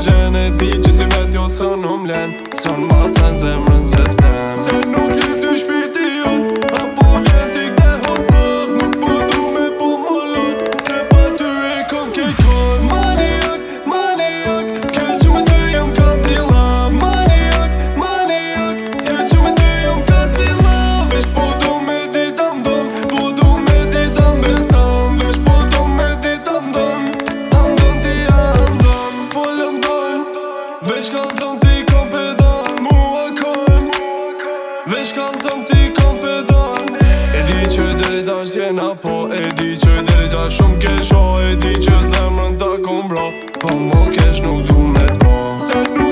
gjen e di që ti vet jo së n'umlen Son ma të në zemrën se s'tem Se nuk je dy shpirti jot Apo vjen t'i kte hosot Nuk po du me po më lot Se pa ty e kom kej kot Maniak, maniak Ke që me ty jom ka si la Maniak, maniak Ke që me ty jom ka si la Vesh po du me dit amdon Po du me dit ambesan Vesh po du me dit amdon Amdon ti amdon Fol amdon Vesh kalzon ti kom pedon Mua kon Vesh kalzon ti kom pedon E di që deri tash jena po E di që deri tash shumë kesh E di që zemrën ta kom bro Po mo kesh nuk du me t'bo Se